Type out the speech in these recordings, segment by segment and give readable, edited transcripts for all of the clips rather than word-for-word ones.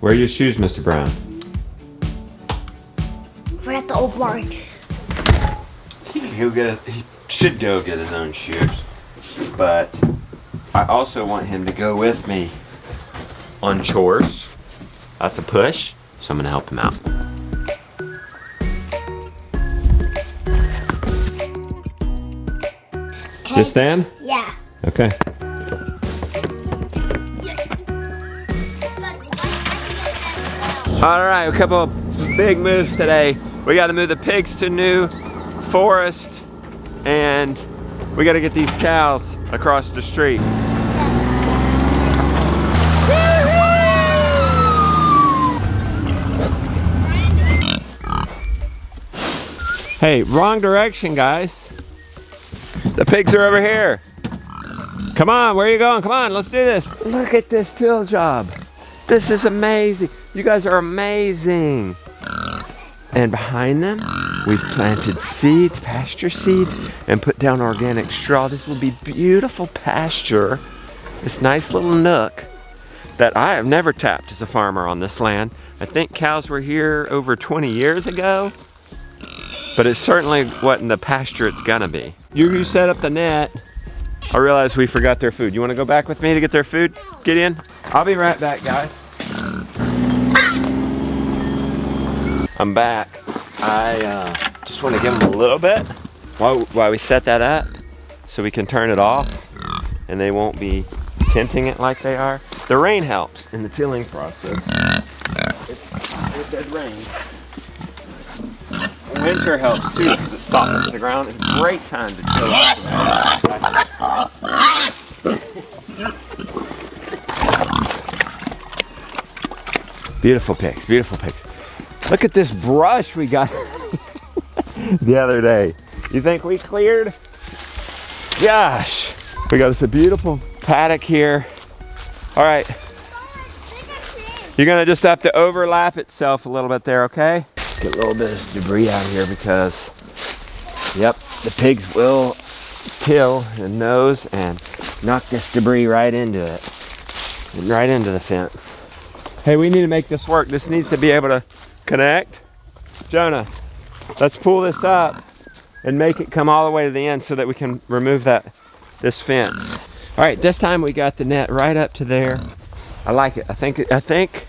Where are your shoes, Mr. Brown? We're at the old barn. He should go get his own shoes, but I also want him to go with me on chores. That's a push, so I'm gonna help him out. Okay. Just them? Yeah. Okay. All right, a couple of big moves today. We got to move the pigs to new forest, and we got to get these cows across the street. Hey, wrong direction, guys. The pigs are over here. Come on, where are you going? Come on, let's do this. Look at this till job. This is amazing. You guys are amazing. And behind them, we've planted seeds, pasture seeds, and put down organic straw. This will be beautiful pasture. This nice little nook that I have never tapped as a farmer on this land. I think cows were here over 20 years ago, but it certainly wasn't the pasture it's gonna be. You set up the net. I realized we forgot their food. You wanna go back with me to get their food? Get in. I'll be right back, guys. I'm back. I just wanna give them a little bit while we set that up so we can turn it off and they won't be tempting it like they are. The rain helps in the tilling process. It said rain. Winter helps too because it softens the ground. It's a great time to till off. Beautiful pigs, beautiful pigs. Look at this brush we got the other day. You think we cleared? Gosh, we got us a beautiful paddock here. All right, you're gonna just have to overlap itself a little bit there, okay? Get a little bit of debris out of here because, yep, the pigs will till and nose and knock this debris right into it and right into the fence. Hey, we need to make this work. This needs to be able to connect. Jonah, let's pull this up and make it come all the way to the end so that we can remove this fence. All right, this time we got the net right up to there. I like it. I think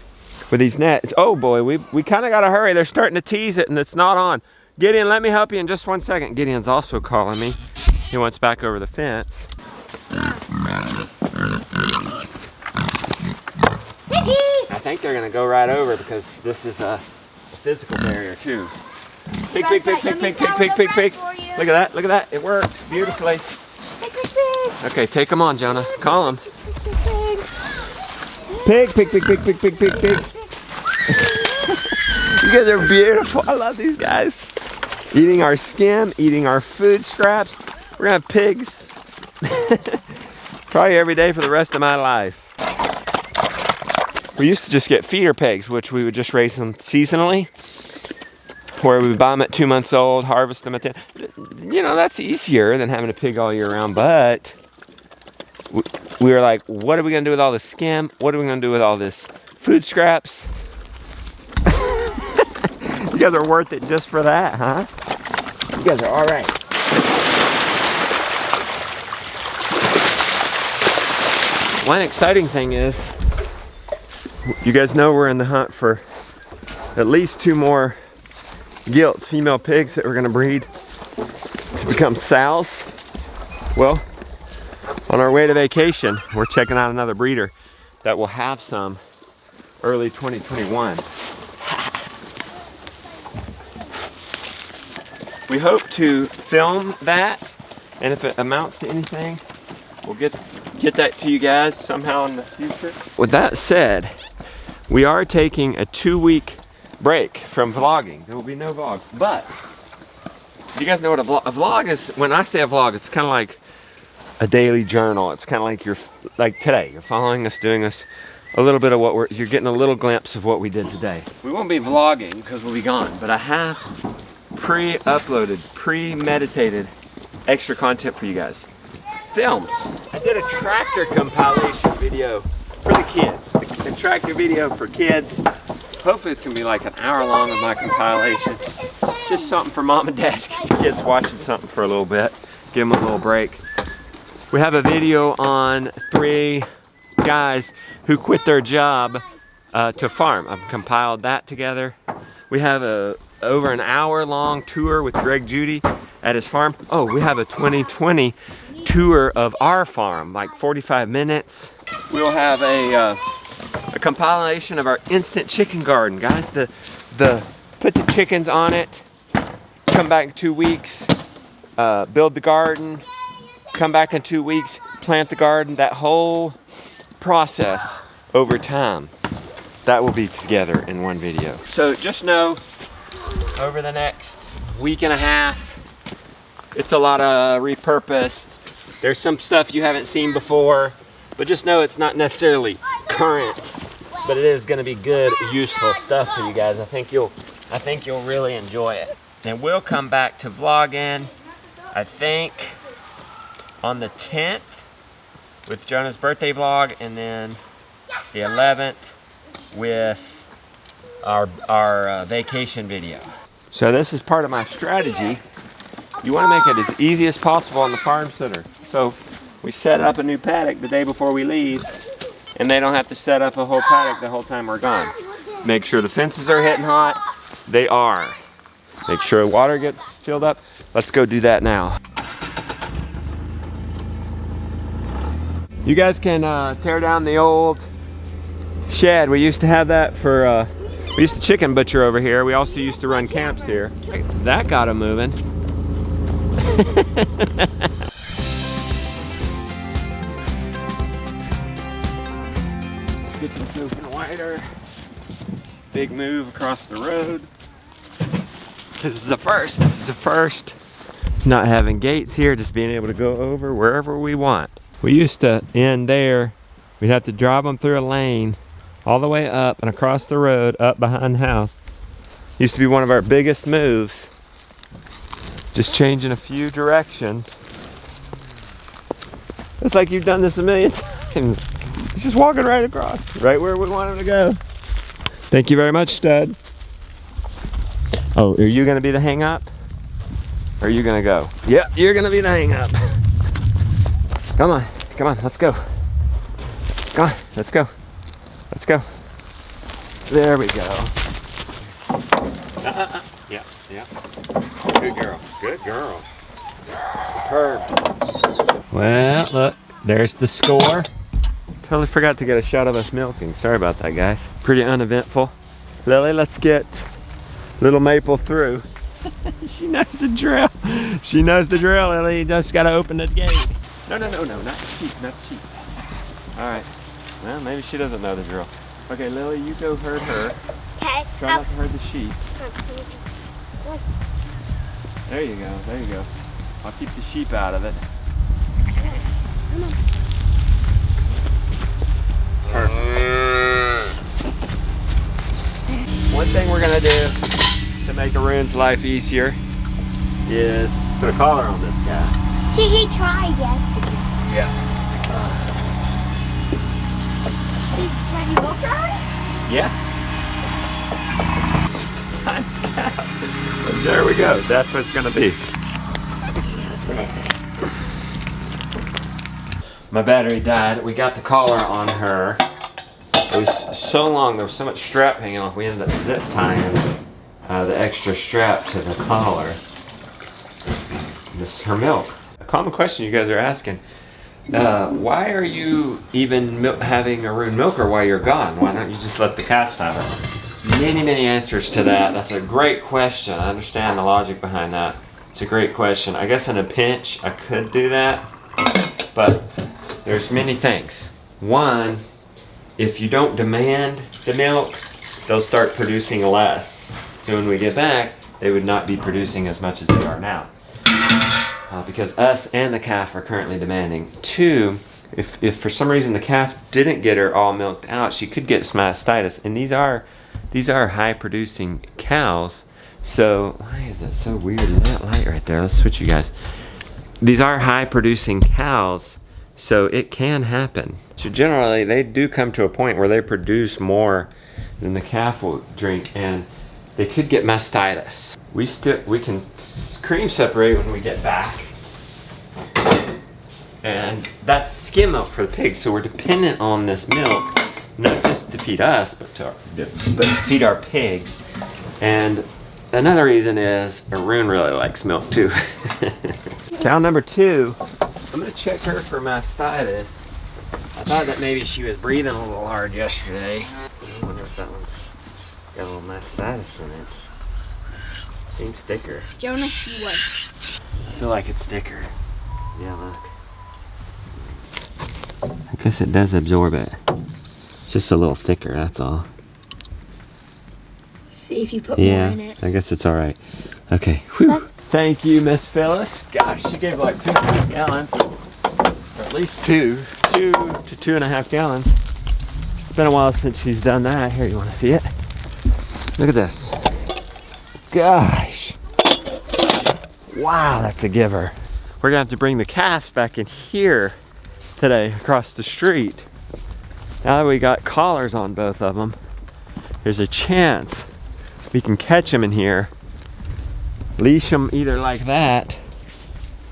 with these nets, oh boy, we kind of got to hurry. They're starting to tease it and it's not on. Gideon, let me help you in just 1 second. Gideon's also calling me. He wants back over the fence. Piggies! I think they're gonna go right over because this is a physical barrier too. Pig, pig, pig, pig, pig, pig, pig, pig, pig. Look at that, it worked beautifully. Pig, pig, pig. Okay, take them on, Jonah. Call them. Pig, pig, pig, pig, pig, pig, pig, pig. You guys are beautiful. I love these guys. Eating our skim, eating our food scraps. We're gonna have pigs probably every day for the rest of my life. We used to just get feeder pigs, which we would just raise them seasonally, where we would buy them at 2 months old, harvest them at 10. You know, that's easier than having a pig all year round, but we were like, what are we gonna do with all this skim? What are we gonna do with all this food scraps? You guys are worth it just for that, huh? You guys are all right. One exciting thing is, you guys know we're in the hunt for at least 2 more gilts, female pigs that we're gonna breed to become sows. Well, on our way to vacation, we're checking out another breeder that will have some early 2021. We hope to film that, and if it amounts to anything, we'll get that to you guys somehow in the future. With that said, we are taking a 2-week break from vlogging. There will be no vlogs, but you guys know what a vlog is. When I say a vlog, it's kind of like a daily journal. It's kind of like like today, you're following us, doing us a little bit of what you're getting a little glimpse of what we did today. We won't be vlogging because we'll be gone, but I have pre-uploaded, premeditated extra content for you guys. Films. I did a tractor compilation video for the kids. A tractor video for kids. Hopefully it's gonna be like an hour long of my compilation. Just something for mom and dad to get the kids watching something for a little bit. Give them a little break. We have a video on 3 guys who quit their job to farm. I've compiled that together. We have over an hour long tour with Greg Judy at his farm. Oh, we have a 2020 tour of our farm, like 45 minutes. We'll have a compilation of our instant chicken garden, guys. Put the chickens on it, come back in 2 weeks, build the garden, come back in 2 weeks, plant the garden, that whole process over time. That will be together in one video. So just know, over the next week and a half, it's a lot of repurposed. There's some stuff you haven't seen before, but just know it's not necessarily current, but it is gonna be good, useful stuff for you guys. I think you'll really enjoy it. And we'll come back to vlogging, I think, on the 10th with Jonah's birthday vlog, and then the 11th with our vacation video. So this is part of my strategy. You want to make it as easy as possible on the farm center. So we set up a new paddock the day before we leave, and they don't have to set up a whole paddock the whole time we're gone. Make sure the fences are hitting hot. They are. Make sure water gets filled up. Let's go do that now. You guys can tear down the old shed. We used to have that for, we used to chicken butcher over here. We also used to run camps here. That got them moving. Get this moving wider. Big move across the road. This is a first. This is a first. Not having gates here, just being able to go over wherever we want. We used to end there. We'd have to drive them through a lane all the way up and across the road, up behind the house. Used to be one of our biggest moves. Just changing a few directions. It's like you've done this a million times. He's just walking right across, right where we want him to go. Thank you very much, stud. Oh, are you gonna be the hang up? Or are you gonna go? Yep, you're gonna be the hang up. Come on, let's go. Come on, let's go. Let's go. There we go. Yeah. Good girl. Good girl. Superb. Well, look, there's the score. Totally forgot to get a shot of us milking. Sorry about that, guys. Pretty uneventful. Lily, let's get little Maple through. She knows the drill. She knows the drill, Lily. You just gotta open the gate. No, not the sheep, not the sheep. All right. Well, maybe she doesn't know the drill. Okay, Lily, you go herd her. Okay. Try not to herd the sheep. There you go. I'll keep the sheep out of it. Come on. Perfect. One thing we're gonna do to make Arun's life easier is put a collar on this guy. See, he tried yesterday. Yeah. Have you milked her? Yeah. There we go. That's what it's gonna be. My battery died. We got the collar on her. It was so long, there was so much strap hanging off, we ended up zip tying the extra strap to the collar. This is her milk. A common question you guys are asking, why are you even having Arun milk her while you're gone? Why don't you just let the calves have her? Many answers to that. That's a great question. I understand the logic behind that. It's a great question. I guess in a pinch I could do that, but there's many things. One, if you don't demand the milk, they'll start producing less. So when we get back, they would not be producing as much as they are now. Because us and the calf are currently demanding. Two, if for some reason the calf didn't get her all milked out, she could get mastitis. And these are high producing cows. So, why is it so weird in that light right there? Let's switch you guys. These are high producing cows. So it can happen. So generally they do come to a point where they produce more than the calf will drink, and they could get mastitis. We can cream separate when we get back. And that's skim milk for the pigs, so we're dependent on this milk, not just to feed us, but to feed our pigs. And another reason is Arun really likes milk too. Cow number 2, I'm gonna check her for mastitis. I thought that maybe she was breathing a little hard yesterday. I wonder if that one's got a little mastitis in it. Seems thicker. Jonah, you would. I feel like it's thicker. Yeah, look. I guess it does absorb it. It's just a little thicker, that's all. See if you put more in it. I guess it's all right. Okay. Whew. Thank you, Miss Phyllis. Gosh, she gave like 2.5 gallons. Or at least 2 to 2.5 gallons. It's been a while since she's done that. Here, you want to see it? Look at this. Gosh. Wow, that's a giver. We're gonna have to bring the calves back in here today across the street. Now that we got collars on both of them, there's a chance we can catch them in here, leash them either like that,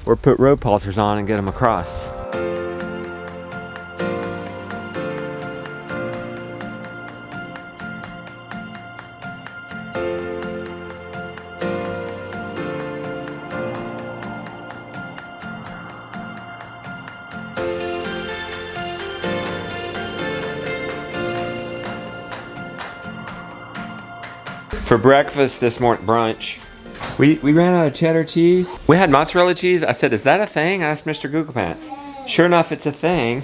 or put rope halters on and get them across. For breakfast this morning, brunch, we ran out of cheddar cheese. We had mozzarella cheese. I said, is that a thing? I asked Mr. Google Pants. Sure enough, it's a thing.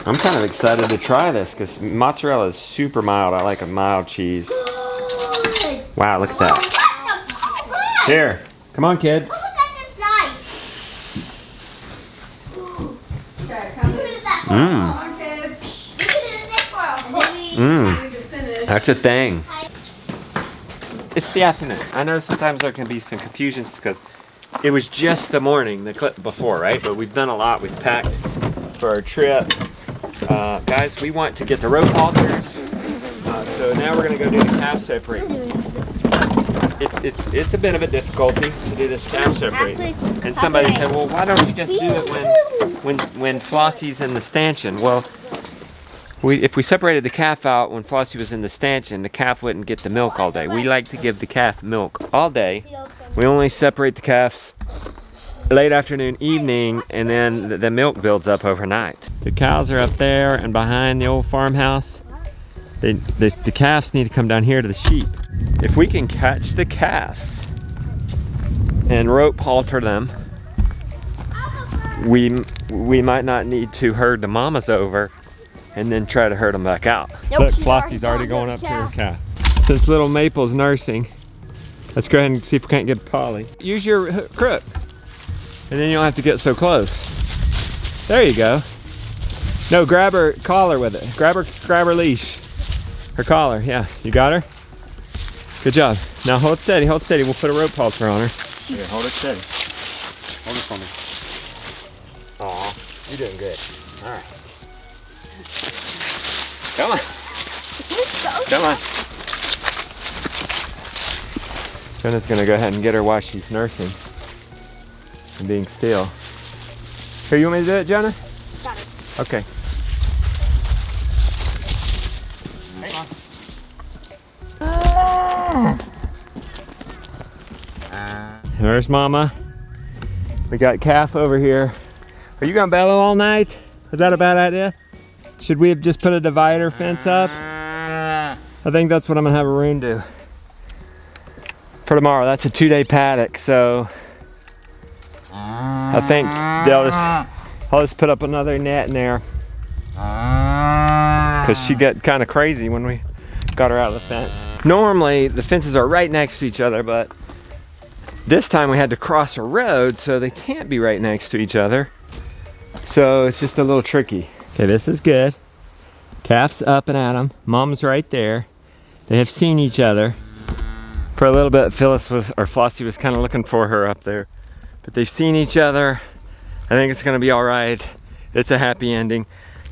I'm kind of excited to try this because mozzarella is super mild. I like a mild cheese. Wow, look at that. Here, come on, kids. Look at this knife. Okay, come on, kids. You can do this for a I need to finish. That's a thing. It's the afternoon. I know sometimes there can be some confusions because it was just the morning, the clip before, right? But we've done a lot. We've packed for our trip. Guys, we want to get the rope halters. So now we're gonna go do the calf separate. It's a bit of a difficulty to do this calf separate. And somebody said, well, why don't you just do it when Flossie's in the stanchion? Well, if we separated the calf out when Flossie was in the stanchion, the calf wouldn't get the milk all day. We like to give the calf milk all day. We only separate the calves late afternoon, evening, and then the milk builds up overnight. The cows are up there and behind the old farmhouse. The calves need to come down here to the sheep. If we can catch the calves and rope halter them, we might not need to herd the mamas over and then try to herd them back out. Nope, Look, she's Flossie's already going up to her calf. Since little Maple's nursing, let's go ahead and see if we can't get Polly. Use your crook, and then you don't have to get so close. There you go. No, grab her collar with it. Grab her leash. Her collar, yeah. You got her? Good job. Now hold steady, hold steady. We'll put a rope halter on her. Here, hold it steady. Hold it for me. Aw, you're doing good. All right. Come on. Come on. Jonah's gonna go ahead and get her while she's nursing and being still. Here, you want me to do it, Jonah? Got it. Okay. Hang on. There's Mama. We got calf over here. Are you gonna bellow all night? Is that a bad idea? Should we have just put a divider fence up? I think that's what I'm gonna have Arun do for tomorrow. That's a 2-day paddock, so I think I'll just put up another net in there because she got kind of crazy when we got her out of the fence. Normally the fences are right next to each other, but this time we had to cross a road, so they can't be right next to each other. So it's just a little tricky. Okay, this is good. Calf's up and at 'em. Mom's right there. They have seen each other. For a little bit, Flossie was kind of looking for her up there. But they've seen each other. think it's gonna be all right. It's a happy ending.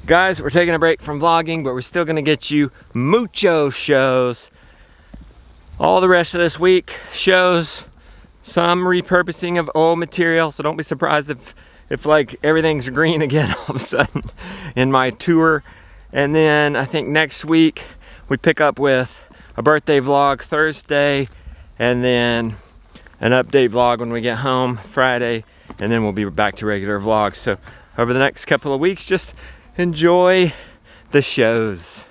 Guys, we're taking a break from vlogging, but we're still gonna get you mucho shows. All the rest of this week, shows, some repurposing of old material, so don't be surprised if like everything's green again all of a sudden in my tour. And then I think next week we pick up with a birthday vlog Thursday, and then an update vlog when we get home Friday, and then we'll be back to regular vlogs. So over the next couple of weeks, just enjoy the shows.